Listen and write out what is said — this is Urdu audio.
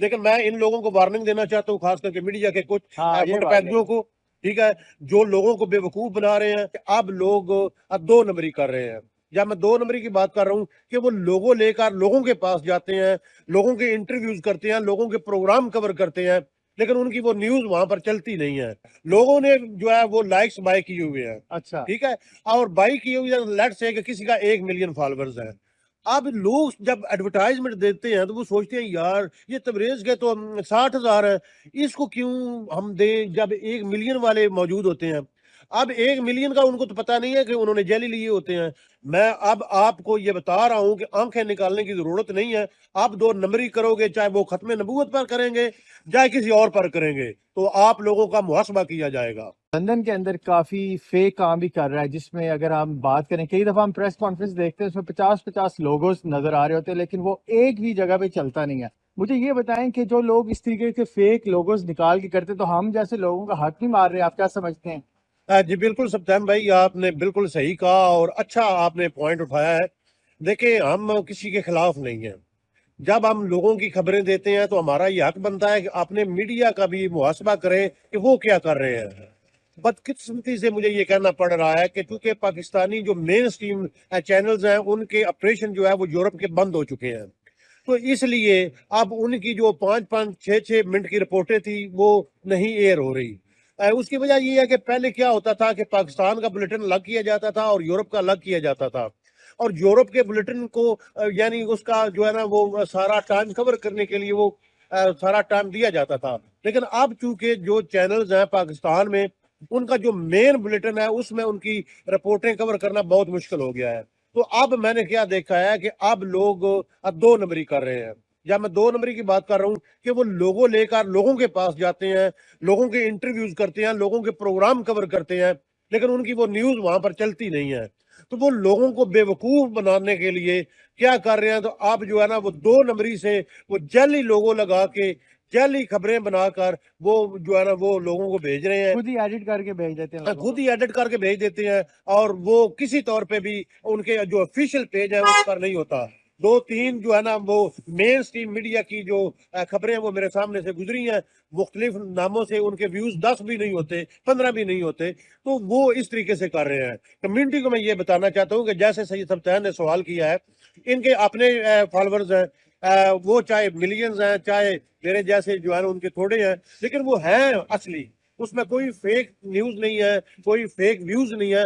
لیکن میں ان لوگوں کو وارننگ دینا چاہتا ہوں، خاص کر کے میڈیا کے کچھ ہاں یہ بات ہے۔ متپیدیوں کو، ٹھیک ہے، جو لوگوں کو بے وقوف بنا رہے ہیں کہ اب لوگ اب دو نمبری کر رہے ہیں۔ جب میں دو نمبری کی بات کر رہا ہوں کہ وہ لوگوں لے کر لوگوں کے پاس جاتے ہیں، لوگوں کے انٹرویوز کرتے ہیں، لوگوں کے پروگرام کور کرتے ہیں، لیکن ان کی وہ نیوز وہاں پر چلتی نہیں ہے۔ لوگوں نے جو ہے وہ لائکس بائی کیے ہوئے ہیں، اچھا ٹھیک ہے، اور بائی کیے ہوئے ہیں، لیٹس سے کہ کسی کا 1 ملین فالوورز ہے۔ اب لوگ جب ایڈورٹائزمنٹ دیتے ہیں تو وہ سوچتے ہیں یار یہ تبریز کے تو 60,000 ہے، اس کو کیوں ہم دیں جب 1 ملین والے موجود ہوتے ہیں۔ اب 1 ملین کا ان کو تو پتہ نہیں ہے کہ انہوں نے جیلی لیے ہوتے ہیں۔ میں اب آپ کو یہ بتا رہا ہوں کہ آنکھیں نکالنے کی ضرورت نہیں ہے۔ آپ دو نمبری کرو گے، چاہے وہ ختم نبوت پر کریں گے چاہے کسی اور پر کریں گے، تو آپ لوگوں کا محاسبہ کیا جائے گا۔ لندن کے اندر کافی فیک کام بھی کر رہا ہے، جس میں اگر ہم بات کریں کئی دفعہ ہم پریس کانفرنس دیکھتے ہیں، اس میں 50 لوگوز نظر آ رہے ہوتے ہیں، لیکن وہ ایک بھی جگہ پہ چلتا نہیں ہے۔ مجھے یہ بتائیں کہ جو لوگ اس طریقے کے فیک لوگوز نکال کے کرتے تو ہم جیسے لوگوں کا حق نہیں مار رہے، آپ کیا سمجھتے ہیں؟ جی بالکل سبطیم بھائی، آپ نے بالکل صحیح کہا اور اچھا آپ نے پوائنٹ اٹھایا ہے۔ دیکھیں ہم کسی کے خلاف نہیں ہیں، جب ہم لوگوں کی خبریں دیتے ہیں تو ہمارا یہ حق بنتا ہے کہ اپنے میڈیا کا بھی محاسبہ کریں کہ وہ کیا کر رہے ہیں۔ بدقسمتی سے مجھے یہ کہنا پڑ رہا ہے کہ چونکہ پاکستانی جو مین سٹریم چینلز ہیں ان کے آپریشن جو ہے وہ یورپ کے بند ہو چکے ہیں، تو اس لیے اب ان کی جو 5-5 6-6 منٹ کی رپورٹیں تھی وہ نہیں ایئر ہو رہی۔ اس کی وجہ یہ ہے کہ پہلے کیا ہوتا تھا کہ پاکستان کا بلیٹن الگ کیا جاتا تھا اور یورپ کا الگ کیا جاتا تھا، اور یورپ کے بلیٹن کو یعنی اس کا جو ہے نا وہ سارا ٹائم کور کرنے کے لیے وہ سارا ٹائم دیا جاتا تھا۔ لیکن اب چونکہ جو چینلز ہیں پاکستان میں ان کا جو مین بلیٹن ہے اس میں ان کی رپورٹیں کور کرنا بہت مشکل ہو گیا ہے، تو اب میں نے کیا دیکھا ہے کہ اب لوگ اب دو نمبری کر رہے ہیں۔ جب میں دو نمبری کی بات کر رہا ہوں کہ وہ لوگوں لے کر لوگوں کے پاس جاتے ہیں، لوگوں کے انٹرویوز کرتے ہیں، لوگوں کے پروگرام کور کرتے ہیں، لیکن ان کی وہ نیوز وہاں پر چلتی نہیں ہے۔ تو وہ لوگوں کو بے وقوف بنانے کے لیے کیا کر رہے ہیں، تو آپ جو ہے نا وہ دو نمبری سے وہ جعلی لوگوں لگا کے جعلی خبریں بنا کر وہ جو ہے نا وہ لوگوں کو بھیج رہے ہیں، خود ہی ایڈٹ کر کے بھیج دیتے ہیں لوگوں خود کو۔ ہی ایڈٹ کر کے بھیج دیتے ہیں، اور وہ کسی طور پہ بھی ان کے جو آفیشیل پیج ہے اس پر نہیں ہوتا۔ 2-3 جو ہے نا وہ مین سٹریم میڈیا کی جو خبریں وہ میرے سامنے سے گزری ہیں مختلف ناموں سے، ان کے ویوز 10 بھی نہیں ہوتے، 15 بھی نہیں ہوتے، تو وہ اس طریقے سے کر رہے ہیں۔ کمیونٹی کو میں یہ بتانا چاہتا ہوں کہ جیسے سید سبطین نے سوال کیا ہے، ان کے اپنے فالورز ہیں، وہ چاہے ملینز ہیں چاہے میرے جیسے جو ہے نا ان کے تھوڑے ہیں، لیکن وہ ہیں اصلی، اس میں کوئی فیک نیوز نہیں ہے، کوئی فیک ویوز نہیں ہے۔